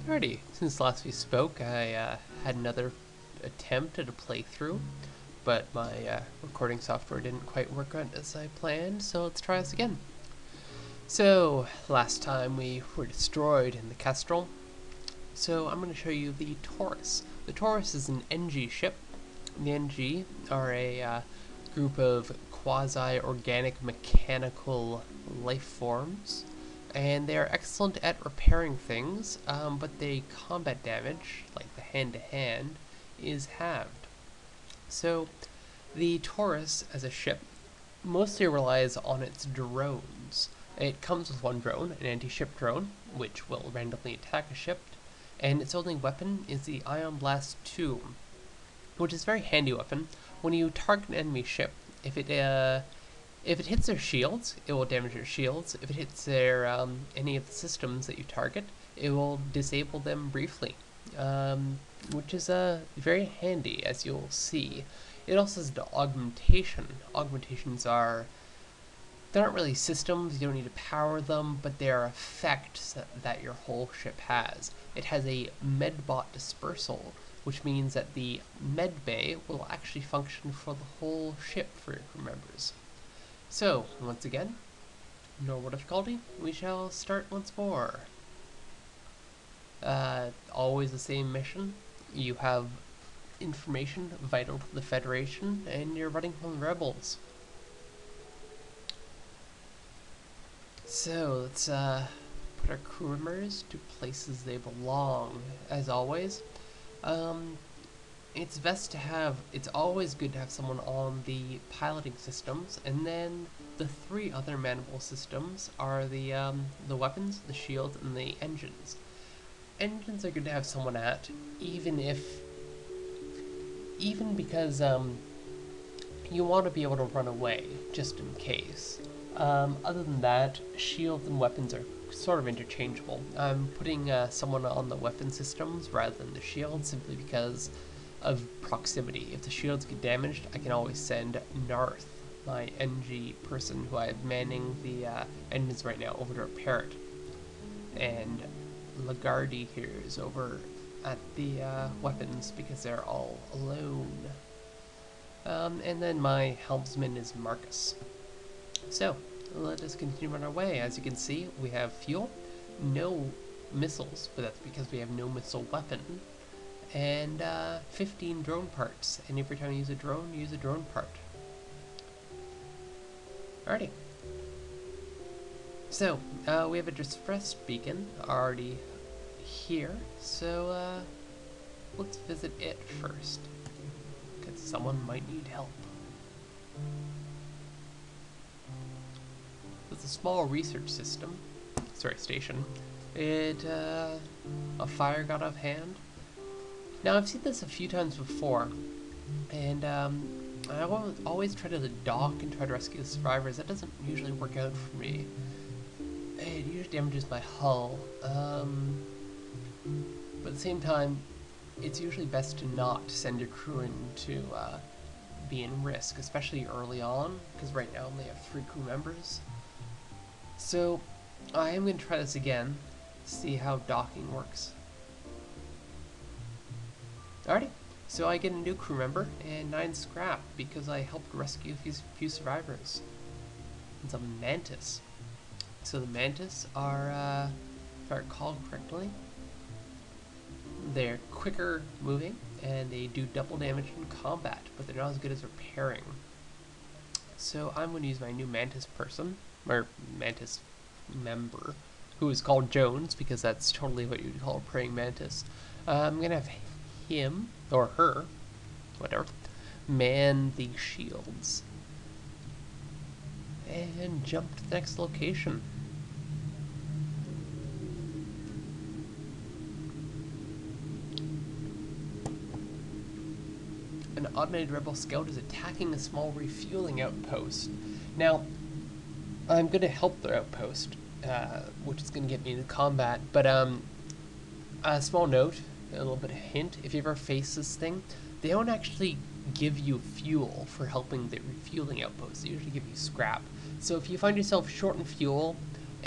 Alrighty, since last we spoke, I had another attempt at a playthrough, but my recording software didn't quite work out as I planned, so let's try this again. So, last time we were destroyed in the Kestrel, so I'm going to show you the Torus. The Torus is an Engi ship. The Engi are a group of quasi-organic mechanical life forms, and they are excellent at repairing things, but the combat damage, like the hand-to-hand, is halved. So the Torus, as a ship, mostly relies on its drones. It comes with one drone, an anti-ship drone, which will randomly attack a ship, and its only weapon is the Ion Blast 2, which is a very handy weapon. When you target an enemy ship, if it hits their shields, it will damage their shields. If it hits their any of the systems that you target, it will disable them briefly, which is very handy, as you'll see. It also has the augmentation. Augmentations they're not really systems, you don't need to power them, but they are effects that your whole ship has. It has a medbot dispersal, which means that the med bay will actually function for the whole ship for your crew members. So, once again, normal difficulty, we shall start once more. Always the same mission. You have information vital to the Federation, and you're running from the rebels. So, let's put our crew members to places they belong, as always. It's always good to have someone on the piloting systems, and then the three other manable systems are the weapons, the shields, and the engines. Engines are good to have someone at, even because you want to be able to run away, just in case. Other than that, shields and weapons are sort of interchangeable. I'm putting someone on the weapon systems rather than the shields simply because of proximity. If the shields get damaged, I can always send Narth, my Engi person who I have manning the engines right now, over to repair it. And Lagarde here is over at the weapons because they're all alone. And then my helmsman is Marcus. So, let us continue on our way. As you can see, we have fuel, no missiles, but that's because we have no missile weapon, and 15 drone parts. And every time you use a drone part. Alrighty. So, we have a distress beacon already here, so let's visit it first, because someone might need help. It's a small research station. A fire got off hand. Now, I've seen this a few times before, and I always try to dock and try to rescue the survivors. That doesn't usually work out for me. It usually damages my hull, but at the same time, it's usually best to not send your crew in to be in risk, especially early on, because right now I only have 3 crew members. So, I am going to try this again, see how docking works. Alrighty, so I get a new crew member and 9 scrap because I helped rescue a few survivors. It's a mantis. So the mantis are, if I recall correctly, they're quicker moving and they do double damage in combat, but they're not as good as repairing. So I'm going to use my new mantis person, or mantis member, who is called Jones, because that's totally what you'd call a praying mantis. I'm going to have him, or her, whatever, man the shields. And jump to the next location. An automated rebel scout is attacking a small refueling outpost. Now, I'm going to help their outpost, which is going to get me into combat, but a small note, a little bit of hint, if you ever face this thing, they don't actually give you fuel for helping the refueling outpost. They usually give you scrap. So if you find yourself short in fuel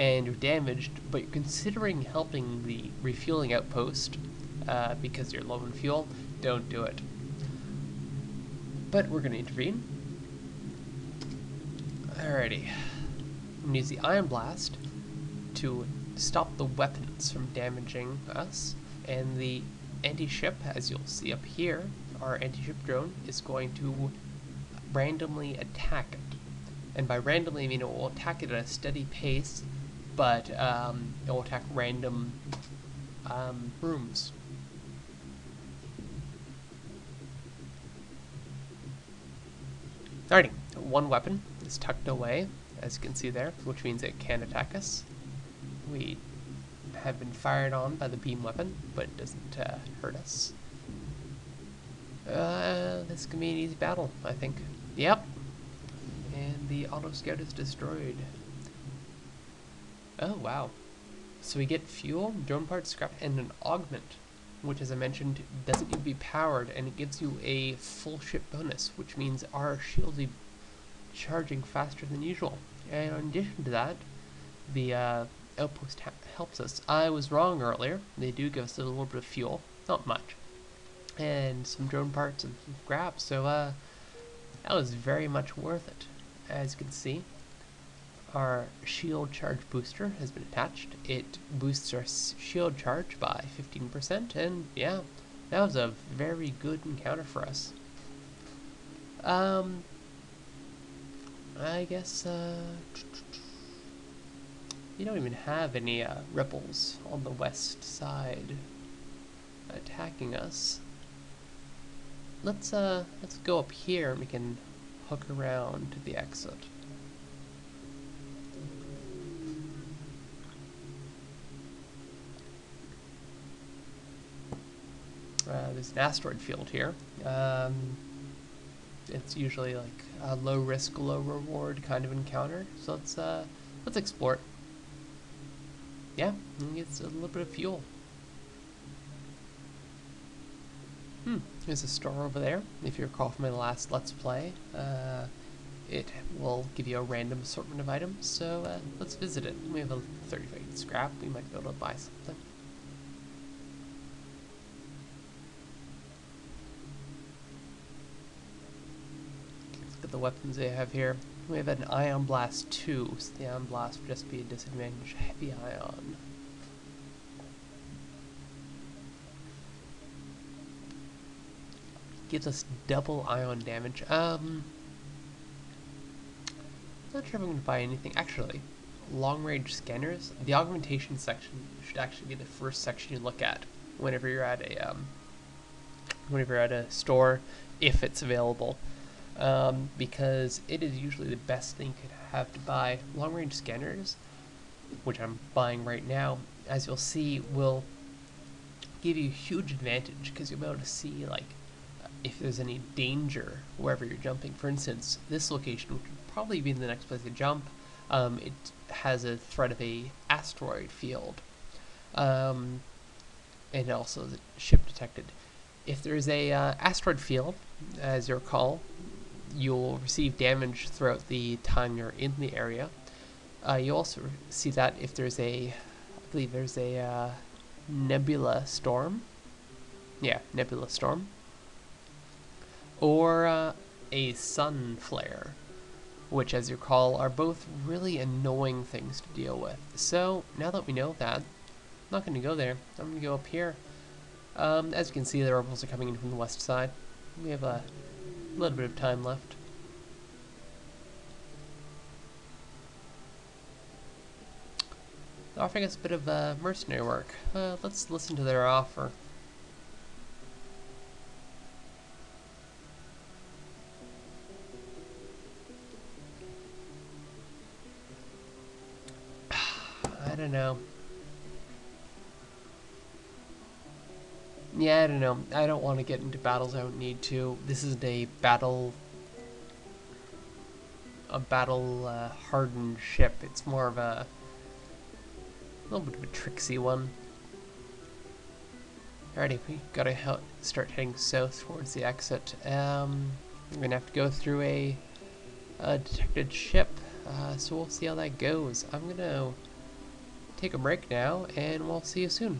and you're damaged, but you're considering helping the refueling outpost because you're low on fuel, don't do it. But we're going to intervene. Alrighty. I'm going to use the Ion Blast to stop the weapons from damaging us, and the anti-ship, as you'll see up here, our anti-ship drone is going to randomly attack it. And by randomly, I mean it will attack it at a steady pace, but it will attack random rooms. Alrighty, one weapon is tucked away, as you can see there, which means it can attack us. We have been fired on by the beam weapon, but it doesn't hurt us. This can be an easy battle, I think. Yep. And the auto scout is destroyed. Oh, wow. So we get fuel, drone parts, scrap, and an augment, which, as I mentioned, doesn't need to be powered, and it gives you a full ship bonus, which means our shields will be charging faster than usual. And in addition to that, the outpost helps us. I was wrong earlier. They do give us a little bit of fuel, not much, and some drone parts and some scrap, so that was very much worth it. As you can see, our shield charge booster has been attached. It boosts our shield charge by 15%, and yeah, that was a very good encounter for us. I guess you don't even have any rebels on the west side attacking us. Let's go up here and we can hook around to the exit. There's an asteroid field here. It's usually like a low risk, low reward kind of encounter. So let's explore it. Yeah, it's a little bit of fuel. There's a store over there. If you recall from my last Let's Play, it will give you a random assortment of items. So let's visit it. We have a 35 scrap. We might be able to buy something. Look at the weapons they have here. We have an Ion Blast 2, so the Ion Blast would just be a disadvantage heavy ion. Gives us double ion damage. Not sure if I'm going to buy anything. Actually, long range scanners, the augmentation section should actually be the first section you look at whenever you're at a store, if it's available. Because it is usually the best thing you could have to buy. Long range scanners, which I'm buying right now, as you'll see, will give you a huge advantage because you'll be able to see like if there's any danger wherever you're jumping. For instance, this location, which would probably be the next place to jump, it has a threat of a asteroid field, and also the ship detected. If there's a asteroid field, as you recall, you'll receive damage throughout the time you're in the area. You also see that if there's I believe there's a nebula storm. Yeah, nebula storm. Or a sun flare, which, as you recall, are both really annoying things to deal with. So, now that we know that, I'm not going to go there. I'm going to go up here. As you can see, the rebels are coming in from the west side. We have a little bit of time left. They're offering us a bit of mercenary work. Let's listen to their offer. I don't know. Yeah, I don't know. I don't want to get into battles I don't need to. This isn't a battle hardened ship. It's more of a little bit of a tricksy one. Alrighty, we gotta start heading south towards the exit. We're gonna have to go through a detected ship, so we'll see how that goes. I'm gonna take a break now, and we'll see you soon.